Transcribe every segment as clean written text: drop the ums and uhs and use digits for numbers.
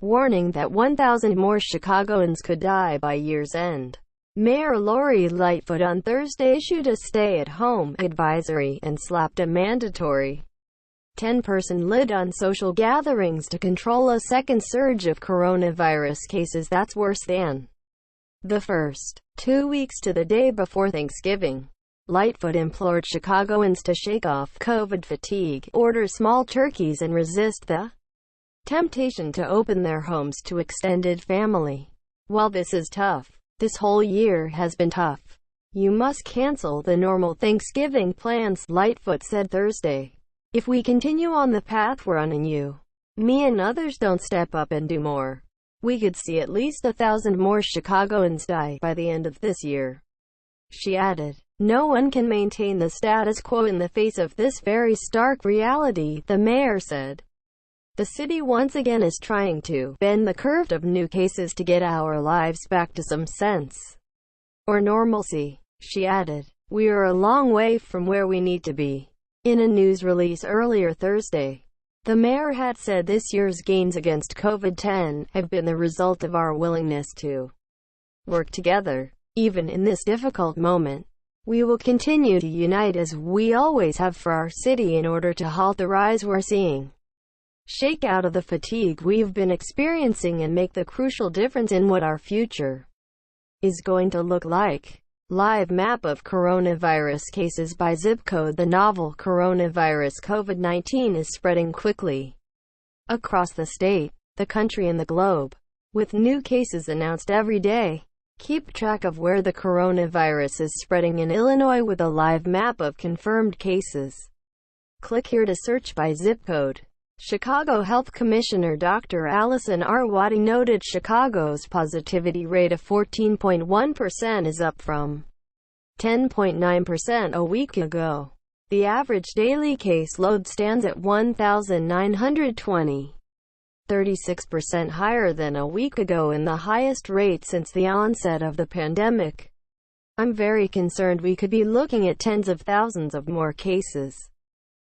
warning that 1,000 more Chicagoans could die by year's end. Mayor Lori Lightfoot on Thursday issued a stay-at-home advisory and slapped a mandatory 10-person limit on social gatherings to control a second surge of coronavirus cases that's worse than the first. 2 weeks to the day before Thanksgiving, Lightfoot implored Chicagoans to shake off COVID fatigue, order small turkeys, and resist the temptation to open their homes to extended family. While this is tough, this whole year has been tough. You must cancel the normal Thanksgiving plans, Lightfoot said Thursday. If we continue on the path we're on and you, me and others don't step up and do more, we could see at least 1,000 more Chicagoans die by the end of this year. She added, "No one can maintain the status quo in the face of this very stark reality," the mayor said. The city once again is trying to bend the curve of new cases to get our lives back to some sense or normalcy. She added, "We are a long way from where we need to be." In a news release earlier Thursday, the mayor had said this year's gains against COVID-10 have been the result of our willingness to work together. Even in this difficult moment, we will continue to unite as we always have for our city in order to halt the rise we're seeing, shake out of the fatigue we've been experiencing, and make the crucial difference in what our future is going to look like. Live map of coronavirus cases by zip code. The novel coronavirus COVID-19 is spreading quickly across the state, the country, and the globe, with new cases announced every day. Keep track of where the coronavirus is spreading in Illinois with a live map of confirmed cases. Click here to search by zip code. Chicago Health Commissioner Dr. Allison Arwady noted Chicago's positivity rate of 14.1% is up from 10.9% a week ago. The average daily caseload stands at 1,920, 36% higher than a week ago and the highest rate since the onset of the pandemic. "I'm very concerned we could be looking at tens of thousands of more cases,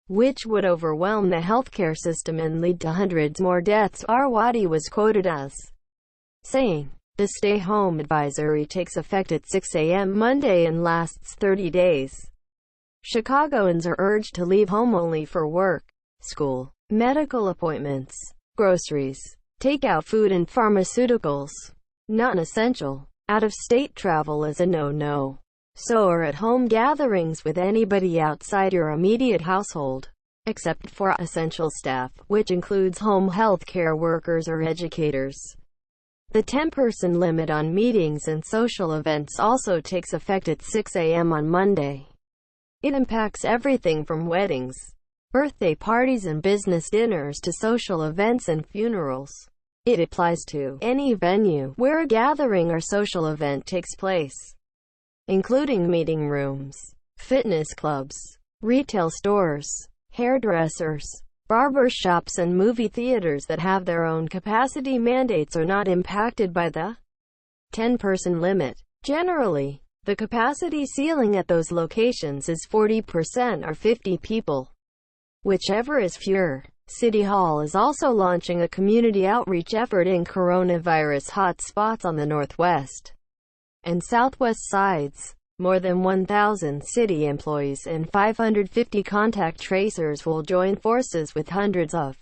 which would overwhelm the healthcare system and lead to hundreds more deaths," Arwady was quoted as saying. The stay-home advisory takes effect at 6 a.m. Monday and lasts 30 days. Chicagoans are urged to leave home only for work, school, medical appointments, groceries, takeout food, and pharmaceuticals. Non-essential, out-of-state travel is a no-no. So are at-home gatherings with anybody outside your immediate household, except for essential staff, which includes home health care workers or educators. The 10-person limit on meetings and social events also takes effect at 6 a.m. on Monday. It impacts everything from weddings, birthday parties, and business dinners to social events and funerals. It applies to any venue where a gathering or social event takes place, including meeting rooms, fitness clubs, retail stores, hairdressers, barber shops, and movie theaters that have their own capacity mandates are not impacted by the 10-person limit. Generally, the capacity ceiling at those locations is 40% or 50 people, whichever is fewer. City Hall is also launching a community outreach effort in coronavirus hotspots on the northwest and southwest sides. More than 1,000 city employees and 550 contact tracers will join forces with hundreds of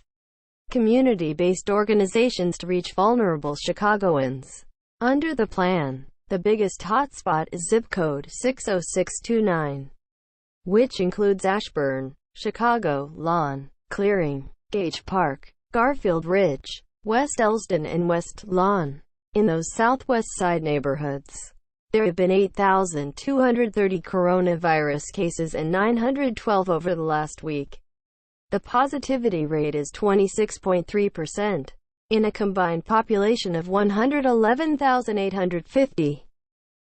community-based organizations to reach vulnerable Chicagoans. Under the plan, the biggest hotspot is zip code 60629, which includes Ashburn, Chicago, Lawn, Clearing, Gage Park, Garfield Ridge, West Elsdon, and West Lawn. In those southwest side neighborhoods, there have been 8,230 coronavirus cases and 912 over the last week. The positivity rate is 26.3%, in a combined population of 111,850.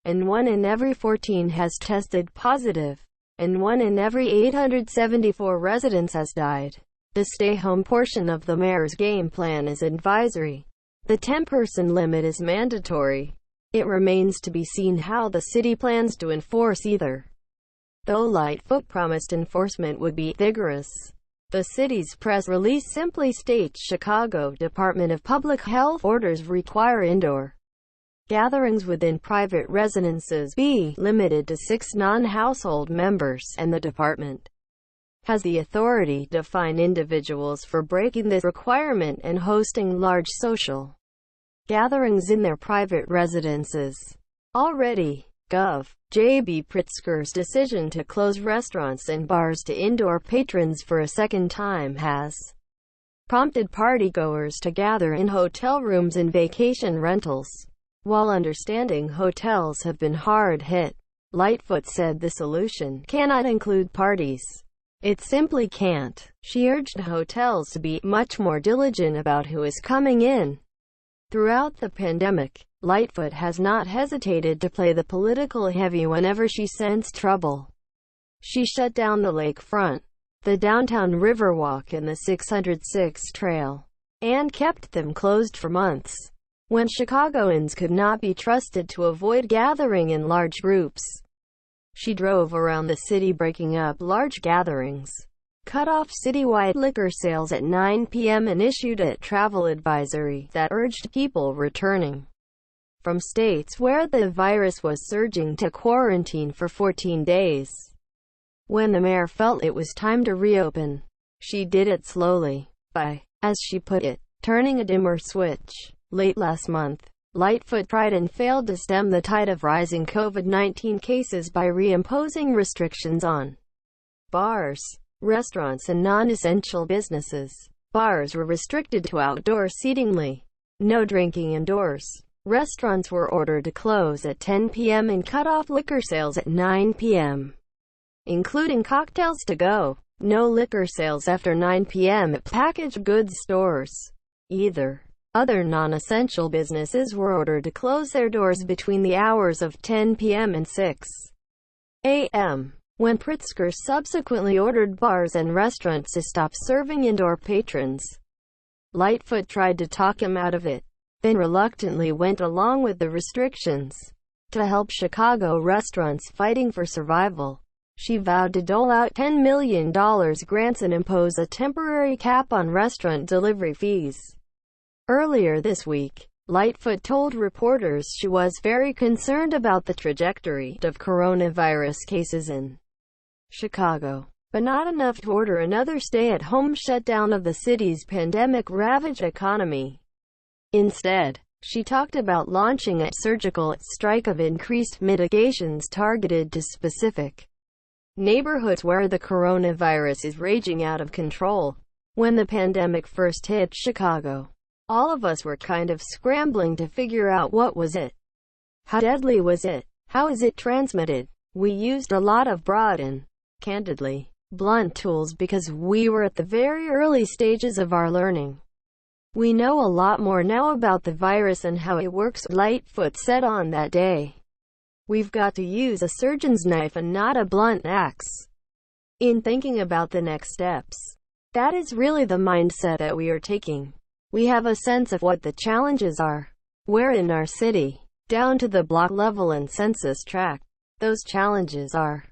And 1 in every 14 has tested positive, and 1 in every 874 residents has died. The stay-home portion of the mayor's game plan is advisory. The 10-person limit is mandatory. It remains to be seen how the city plans to enforce either, though Lightfoot promised enforcement would be vigorous. The city's press release simply states Chicago Department of Public Health orders require indoor gatherings within private residences be limited to 6 non-household members, and the department has the authority to fine individuals for breaking this requirement and hosting large social gatherings in their private residences. Already, Gov. J.B. Pritzker's decision to close restaurants and bars to indoor patrons for a second time has prompted partygoers to gather in hotel rooms and vacation rentals. While understanding hotels have been hard hit, Lightfoot said the solution cannot include parties. It simply can't. She urged hotels to be much more diligent about who is coming in. Throughout the pandemic, Lightfoot has not hesitated to play the political heavy whenever she sensed trouble. She shut down the lakefront, the downtown Riverwalk and the 606 Trail, and kept them closed for months. When Chicagoans could not be trusted to avoid gathering in large groups, she drove around the city breaking up large gatherings, cut off citywide liquor sales at 9 p.m. and issued a travel advisory that urged people returning from states where the virus was surging to quarantine for 14 days. When the mayor felt it was time to reopen, she did it slowly, by, as she put it, turning a dimmer switch. Late last month, Lightfoot tried and failed to stem the tide of rising COVID-19 cases by reimposing restrictions on bars, restaurants and non-essential businesses. Bars were restricted to outdoor seating only. No drinking indoors. Restaurants were ordered to close at 10 p.m. and cut off liquor sales at 9 p.m., including cocktails to go. No liquor sales after 9 p.m. at packaged goods stores either. Other non-essential businesses were ordered to close their doors between the hours of 10 p.m. and 6 a.m. When Pritzker subsequently ordered bars and restaurants to stop serving indoor patrons, Lightfoot tried to talk him out of it, then reluctantly went along with the restrictions. To help Chicago restaurants fighting for survival, she vowed to dole out $10 million grants and impose a temporary cap on restaurant delivery fees. Earlier this week, Lightfoot told reporters she was very concerned about the trajectory of coronavirus cases in Chicago, but not enough to order another stay-at-home shutdown of the city's pandemic-ravaged economy. Instead, she talked about launching a surgical strike of increased mitigations targeted to specific neighborhoods where the coronavirus is raging out of control. When the pandemic first hit Chicago, all of us were kind of scrambling to figure out what was it. How deadly was it? How is it transmitted? We used a lot of broad and, candidly, blunt tools because we were at the very early stages of our learning. We know a lot more now about the virus and how it works, Lightfoot said on that day. We've got to use a surgeon's knife and not a blunt axe in thinking about the next steps. That is really the mindset that we are taking. We have a sense of what the challenges are. Where in our city, down to the block level and census tract, those challenges are.